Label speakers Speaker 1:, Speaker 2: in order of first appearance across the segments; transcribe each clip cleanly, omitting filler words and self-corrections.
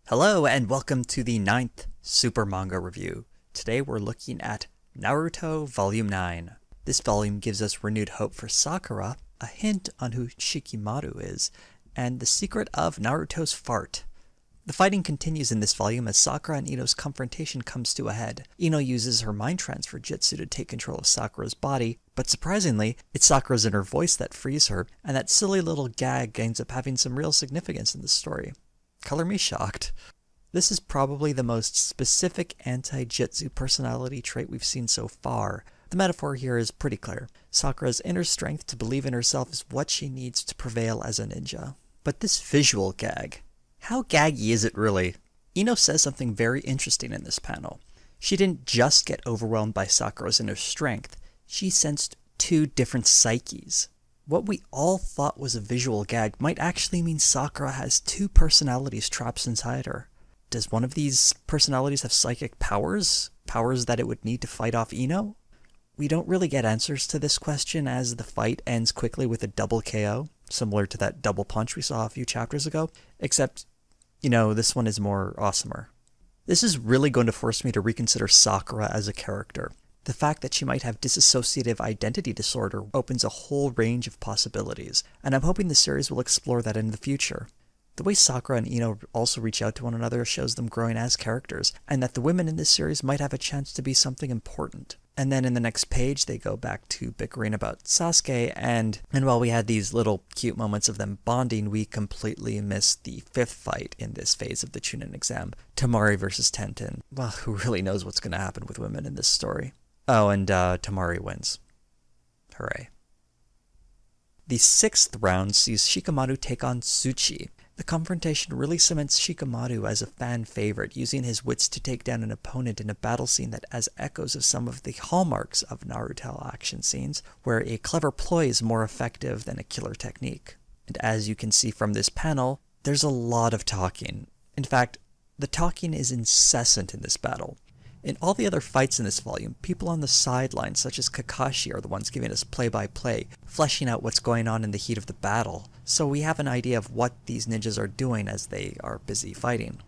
Speaker 1: Hello and welcome to the 9th Super Manga Review. Today we're looking at Naruto Volume 9. This volume gives us renewed hope for Sakura, a hint on who Shikamaru is, and the secret of Naruto's fart. The fighting continues in this volume as Sakura and Ino's confrontation comes to a head. Ino uses her mind transfer jutsu to take control of Sakura's body, but surprisingly, it's Sakura's inner voice that frees her, and that silly little gag ends up having some real significance in the story. Color me shocked. This is probably the most specific anti-jutsu personality trait we've seen so far. The metaphor here is pretty clear. Sakura's inner strength to believe in herself is what she needs to prevail as a ninja. But this visual gag, how gaggy is it really? Ino says something very interesting in this panel. She didn't just get overwhelmed by Sakura's inner strength, she sensed two different psyches. What we all thought was a visual gag might actually mean Sakura has two personalities trapped inside her. Does one of these personalities have psychic powers? Powers that it would need to fight off Ino? We don't really get answers to this question as the fight ends quickly with a double KO, similar to that double punch we saw a few chapters ago, except, this one is more awesomer. This is really going to force me to reconsider Sakura as a character. The fact that she might have dissociative identity disorder opens a whole range of possibilities, and I'm hoping the series will explore that in the future. The way Sakura and Ino also reach out to one another shows them growing as characters, and that the women in this series might have a chance to be something important. And then in the next page, they go back to bickering about Sasuke, and while we had these little cute moments of them bonding, we completely missed the fifth fight in this phase of the Chunin exam, Tamari versus Tenten. Well, who really knows what's going to happen with women in this story? Oh, and Tamari wins. Hooray. The sixth round sees Shikamaru take on Tsuchi. The confrontation really cements Shikamaru as a fan favorite, using his wits to take down an opponent in a battle scene that has echoes of some of the hallmarks of Naruto action scenes, where a clever ploy is more effective than a killer technique. And as you can see from this panel, there's a lot of talking. In fact, the talking is incessant in this battle. In all the other fights in this volume, people on the sidelines, such as Kakashi, are the ones giving us play-by-play, fleshing out what's going on in the heat of the battle, so we have an idea of what these ninjas are doing as they are busy fighting.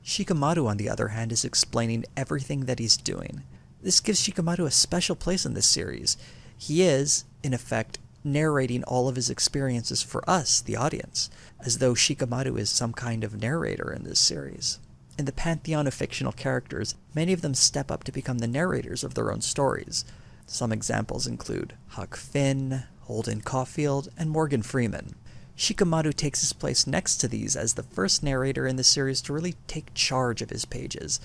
Speaker 1: Shikamaru, on the other hand, is explaining everything that he's doing. This gives Shikamaru a special place in this series. He is, in effect, narrating all of his experiences for us, the audience, as though Shikamaru is some kind of narrator in this series. In the pantheon of fictional characters, many of them step up to become the narrators of their own stories. Some examples include Huck Finn, Holden Caulfield, and Morgan Freeman. Shikamaru takes his place next to these as the first narrator in the series to really take charge of his pages.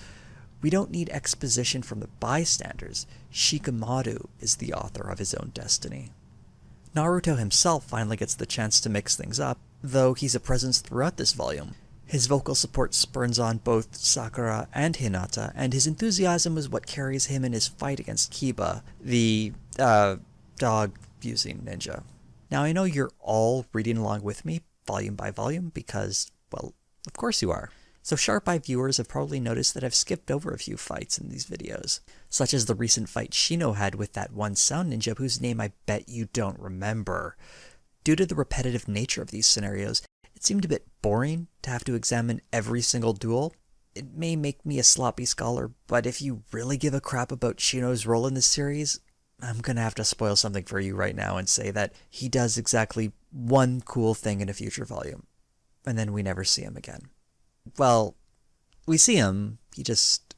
Speaker 1: We don't need exposition from the bystanders. Shikamaru is the author of his own destiny. Naruto himself finally gets the chance to mix things up, though he's a presence throughout this volume. His vocal support spurns on both Sakura and Hinata, and his enthusiasm is what carries him in his fight against Kiba, the dog-using ninja. Now, I know you're all reading along with me, volume by volume, because, well, of course you are. So sharp-eyed viewers have probably noticed that I've skipped over a few fights in these videos, such as the recent fight Shino had with that one sound ninja whose name I bet you don't remember. Due to the repetitive nature of these scenarios, it seemed a bit boring to have to examine every single duel. It may make me a sloppy scholar, but if you really give a crap about Shino's role in this series, I'm gonna have to spoil something for you right now and say that he does exactly one cool thing in a future volume, and then we never see him again. Well, we see him, he just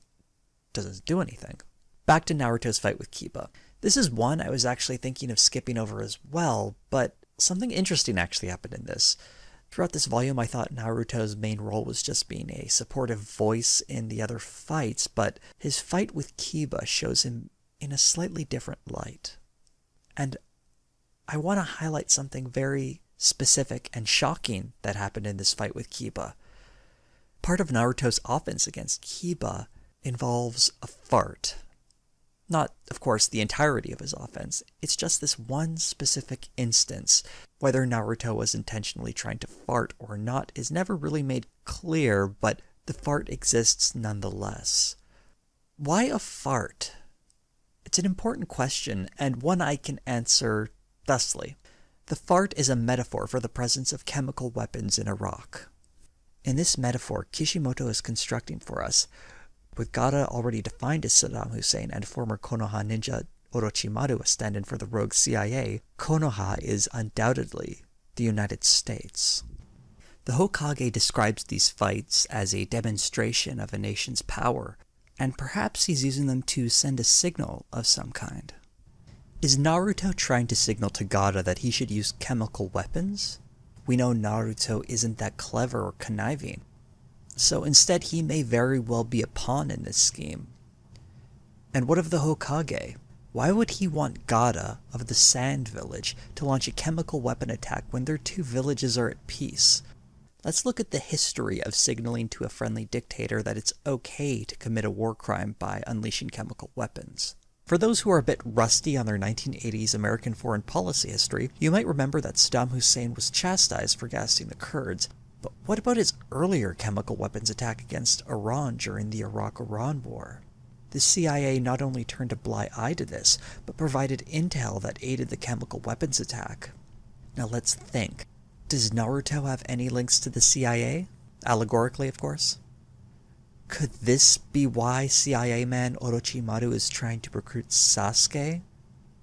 Speaker 1: doesn't do anything. Back to Naruto's fight with Kiba. This is one I was actually thinking of skipping over as well, but something interesting actually happened in this. Throughout this volume, I thought Naruto's main role was just being a supportive voice in the other fights, but his fight with Kiba shows him in a slightly different light. And I want to highlight something very specific and shocking that happened in this fight with Kiba. Part of Naruto's offense against Kiba involves a fart. Not, of course, the entirety of his offense. It's just this one specific instance. Whether Naruto was intentionally trying to fart or not is never really made clear, but the fart exists nonetheless. Why a fart? It's an important question, and one I can answer thusly. The fart is a metaphor for the presence of chemical weapons in a rock. In this metaphor, Kishimoto is constructing for us, with Gaara already defined as Saddam Hussein and former Konoha ninja Orochimaru a stand-in for the rogue CIA, Konoha is undoubtedly the United States. The Hokage describes these fights as a demonstration of a nation's power, and perhaps he's using them to send a signal of some kind. Is Naruto trying to signal to Gaara that he should use chemical weapons? We know Naruto isn't that clever or conniving, so instead he may very well be a pawn in this scheme. And what of the Hokage? Why would he want Gaara of the Sand Village to launch a chemical weapon attack when their two villages are at peace? Let's look at the history of signaling to a friendly dictator that it's okay to commit a war crime by unleashing chemical weapons. For those who are a bit rusty on their 1980s American foreign policy history, you might remember that Saddam Hussein was chastised for gassing the Kurds. But what about his earlier chemical weapons attack against Iran during the Iraq-Iran War? The CIA not only turned a blind eye to this, but provided intel that aided the chemical weapons attack. Now let's think. Does Naruto have any links to the CIA? Allegorically, of course. Could this be why CIA man Orochimaru is trying to recruit Sasuke?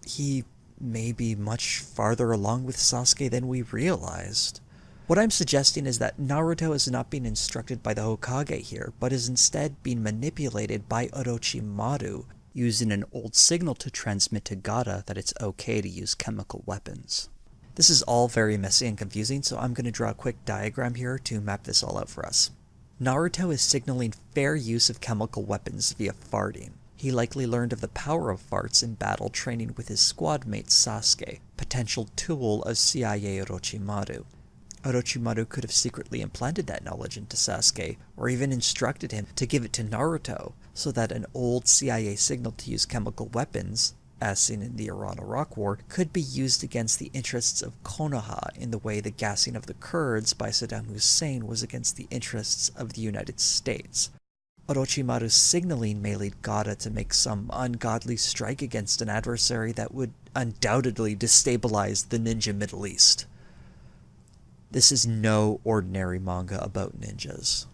Speaker 1: He may be much farther along with Sasuke than we realized. What I'm suggesting is that Naruto is not being instructed by the Hokage here, but is instead being manipulated by Orochimaru, using an old signal to transmit to Gaara that it's okay to use chemical weapons. This is all very messy and confusing, so I'm going to draw a quick diagram here to map this all out for us. Naruto is signaling fair use of chemical weapons via farting. He likely learned of the power of farts in battle training with his squad mate Sasuke, potential tool of CIA Orochimaru. Orochimaru could have secretly implanted that knowledge into Sasuke, or even instructed him to give it to Naruto, so that an old CIA signal to use chemical weapons, as seen in the Iran-Iraq War, could be used against the interests of Konoha in the way the gassing of the Kurds by Saddam Hussein was against the interests of the United States. Orochimaru's signaling may lead Gaara to make some ungodly strike against an adversary that would undoubtedly destabilize the ninja Middle East. This is no ordinary manga about ninjas.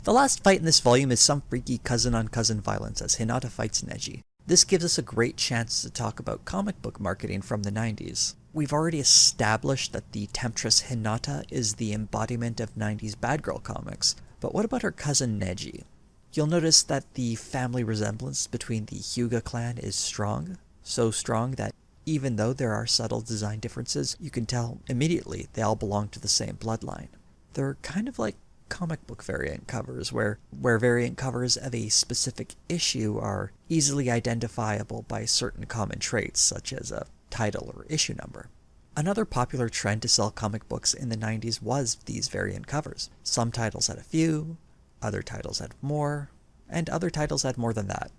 Speaker 1: The last fight in this volume is some freaky cousin-on-cousin violence as Hinata fights Neji. This gives us a great chance to talk about comic book marketing from the 90s. We've already established that the temptress Hinata is the embodiment of 90s bad girl comics, but what about her cousin Neji? You'll notice that the family resemblance between the Hyuga clan is strong, so strong that even though there are subtle design differences, you can tell immediately they all belong to the same bloodline. They're kind of like comic book variant covers, where variant covers of a specific issue are easily identifiable by certain common traits, such as a title or issue number. Another popular trend to sell comic books in the 90s was these variant covers. Some titles had a few, other titles had more, and other titles had more than that.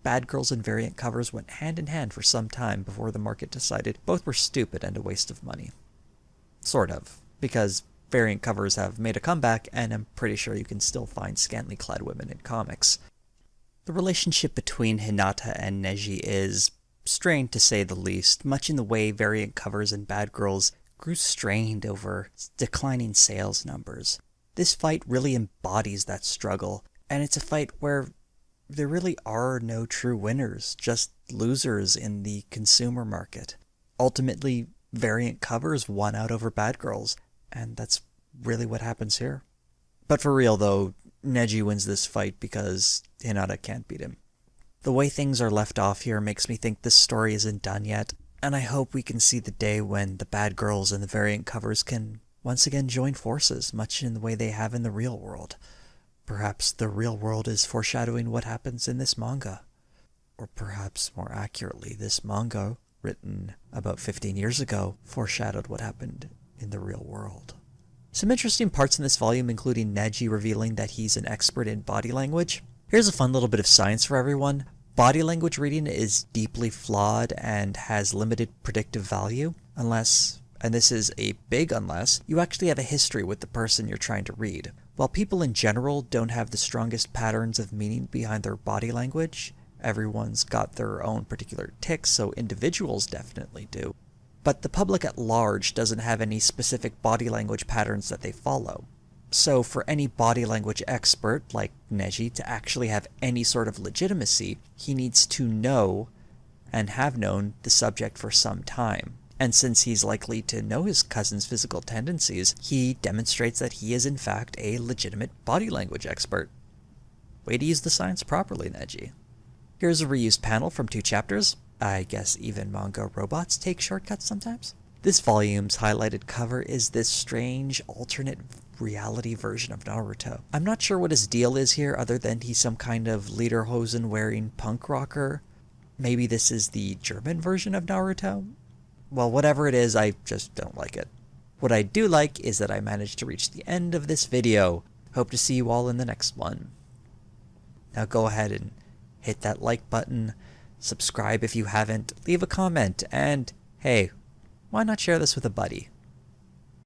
Speaker 1: Bad girls and variant covers went hand in hand for some time before the market decided both were stupid and a waste of money. Sort of, because variant covers have made a comeback, and I'm pretty sure you can still find scantily clad women in comics. The relationship between Hinata and Neji is strained to say the least, much in the way variant covers and bad girls grew strained over declining sales numbers. This fight really embodies that struggle, and it's a fight where there really are no true winners, just losers in the consumer market. Ultimately, variant covers won out over bad girls, and that's really what happens here. But for real though, Neji wins this fight because Hinata can't beat him. The way things are left off here makes me think this story isn't done yet, and I hope we can see the day when the bad girls and the variant covers can once again join forces, much in the way they have in the real world. Perhaps the real world is foreshadowing what happens in this manga. Or perhaps more accurately, this manga, written about 15 years ago, foreshadowed what happened in the real world. Some interesting parts in this volume, including Neji revealing that he's an expert in body language. Here's a fun little bit of science for everyone. Body language reading is deeply flawed and has limited predictive value, unless, and this is a big unless, you actually have a history with the person you're trying to read. While people in general don't have the strongest patterns of meaning behind their body language, everyone's got their own particular tics, so individuals definitely do. but the public at large doesn't have any specific body language patterns that they follow. So for any body language expert like Neji to actually have any sort of legitimacy, he needs to know and have known the subject for some time. And since he's likely to know his cousin's physical tendencies, he demonstrates that he is in fact a legitimate body language expert. Way to use the science properly, Neji. Here's a reused panel from 2 chapters. I guess even manga robots take shortcuts sometimes. This volume's highlighted cover is this strange alternate reality version of Naruto. I'm not sure what his deal is here other than he's some kind of lederhosen wearing punk rocker. Maybe this is the German version of Naruto? Well, whatever it is, I just don't like it. What I do like is that I managed to reach the end of this video. Hope to see you all in the next one. Now go ahead and hit that like button, subscribe if you haven't, leave a comment, and hey, why not share this with a buddy?